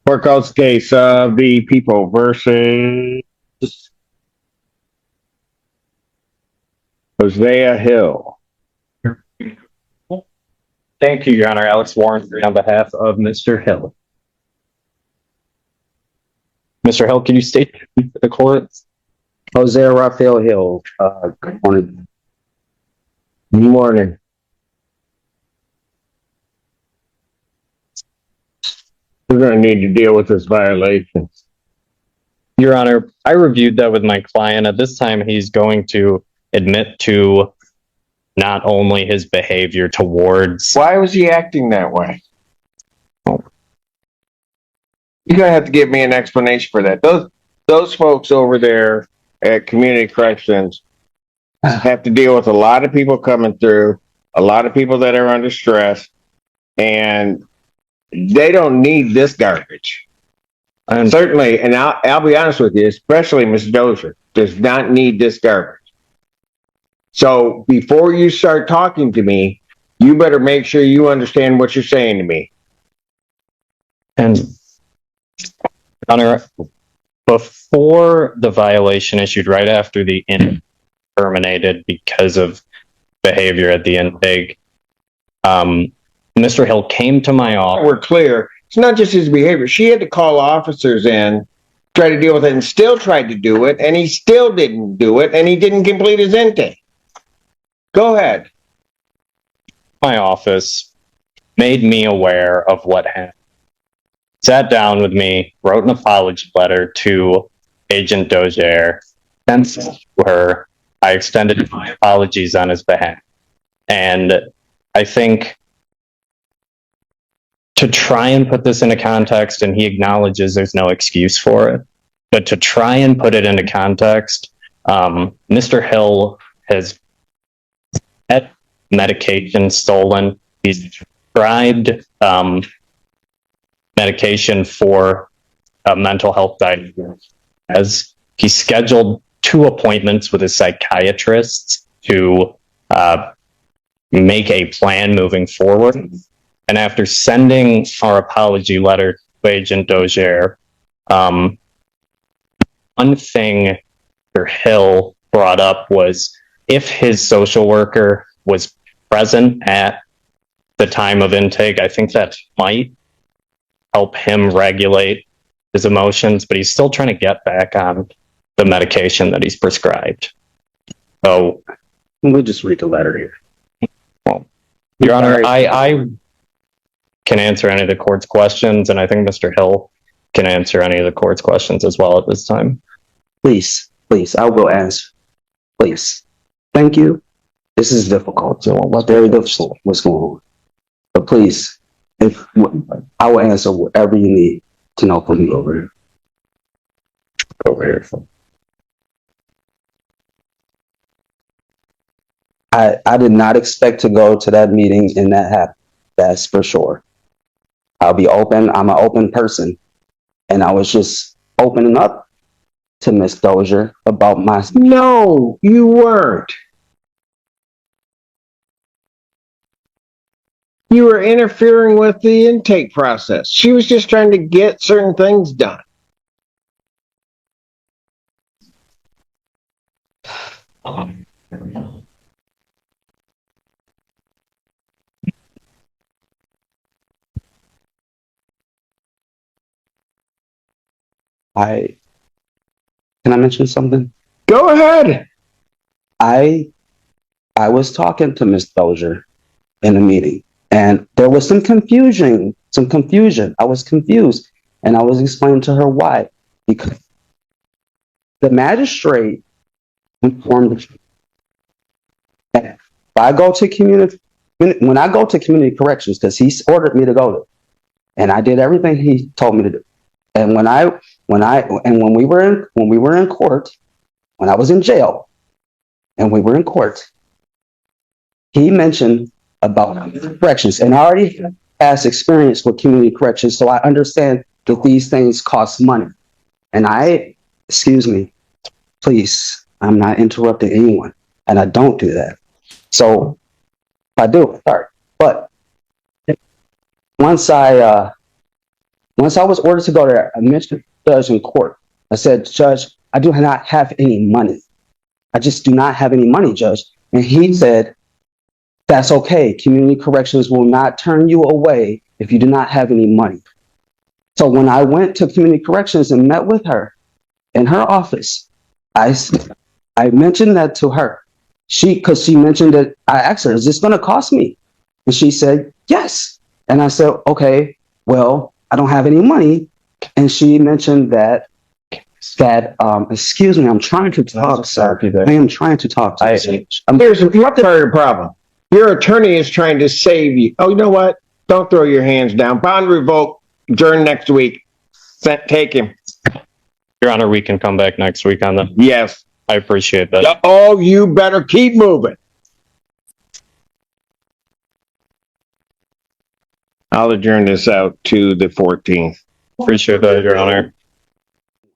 Court calls the case of the people versus Hosea Hill. Thank you, Your Honor. Alex Warren on behalf of Mr. Hill. Mr. Hill, can you state the court? Hosea Raphael Hill. Good morning. Good morning. We're going to need to deal with this violation. Your Honor, I reviewed that with my client. At this time, he's going to admit to not only his behavior towards... Why was he acting that way? You're going to have to give me an explanation for that. Those folks over there at Community Corrections have to deal with a lot of people coming through, a lot of people that are under stress, and they don't need this garbage. And certainly, and I'll be honest with you, especially Ms. Dozier, does not need this garbage. So before you start talking to me, you better make sure you understand what you're saying to me. And, Your Honor, before the violation issued, right after the intake terminated because of behavior at the intake, Mr. Hill came to my office. We're clear. It's not just his behavior. She had to call officers in, try to deal with it, and still tried to do it, and he still didn't do it, and he didn't complete his intake. Go ahead. My office made me aware of what happened. Sat down with me, wrote an apology letter to Agent Dozier, sent it to her. I extended my apologies on his behalf. And I think to try and put this into context, and he acknowledges there's no excuse for it, but to try and put it into context, Mr. Hill has had medication stolen. He's prescribed medication for a mental health diagnosis. As he scheduled 2 appointments with his psychiatrist to make a plan moving forward. And after sending our apology letter to Agent Dozier, one thing Mr. Hill brought up was if his social worker was present at the time of intake, I think that might help him regulate his emotions, but he's still trying to get back on the medication that he's prescribed. So we'll just read the letter here. Well, Your Honor, I can answer any of the court's questions, and I think Mr. Hill can answer any of the court's questions as well at this time. Please, I will answer. Please. Thank you. This is difficult. What's very difficult? What's going on? But please, if I will answer whatever you need to know from me over here. Over here. I did not expect to go to that meeting and that happened. That's for sure. I'll be open. I'm an open person. And I was just opening up to Miss Dozier about my... No, you weren't. You were interfering with the intake process. She was just trying to get certain things done. Can I mention something? Go ahead. I was talking to Miss Dozier in a meeting, and there was some confusion. I was confused, and I was explaining to her why. Because the magistrate informed me that if I go to community, when I go to community corrections, because he ordered me to go to, and I did everything he told me to do. And when we were in court, when I was in jail, and we were in court, he mentioned about corrections, and I already had past experience with community corrections, so I understand that these things cost money. And excuse me, please, I'm not interrupting anyone, and I don't do that. So if I do, sorry. But once I Once I was ordered to go there, I mentioned the judge in court. I said, Judge, I do not have any money. I just do not have any money, Judge. And he said, that's okay. Community corrections will not turn you away if you do not have any money. So when I went to community corrections and met with her in her office, I mentioned that to her. Because she mentioned that, I asked her, is this going to cost me? And she said, yes. And I said, okay, well, I don't have any money. And she mentioned that, excuse me, I'm trying to talk, sir. I am trying to talk to you. Here's part of the problem. Your attorney is trying to save you. Oh, you know what? Don't throw your hands down. Bond revoke. Adjourn next week. Take him. Your Honor, we can come back next week on that. Yes. I appreciate that. Oh, you better keep moving. I'll adjourn this out to the 14th. Appreciate that, Your Honor.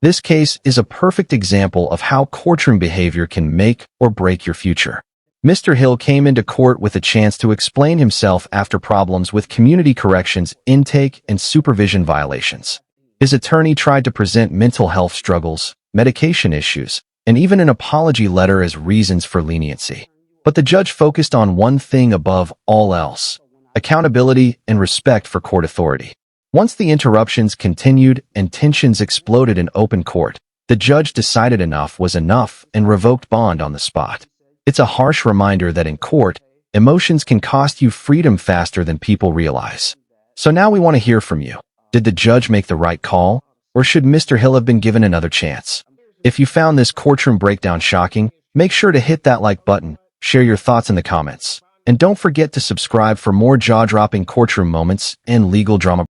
This case is a perfect example of how courtroom behavior can make or break your future. Mr. Hill came into court with a chance to explain himself after problems with community corrections, intake, and supervision violations. His attorney tried to present mental health struggles, medication issues, and even an apology letter as reasons for leniency. But the judge focused on one thing above all else: accountability and respect for court authority. Once the interruptions continued and tensions exploded in open court, the judge decided enough was enough and revoked bond on the spot. It's a harsh reminder that in court, emotions can cost you freedom faster than people realize. So now we want to hear from you. Did the judge make the right call, or should Mr. Hill have been given another chance? If you found this courtroom breakdown shocking, make sure to hit that like button, share your thoughts in the comments, and don't forget to subscribe for more jaw-dropping courtroom moments and legal drama.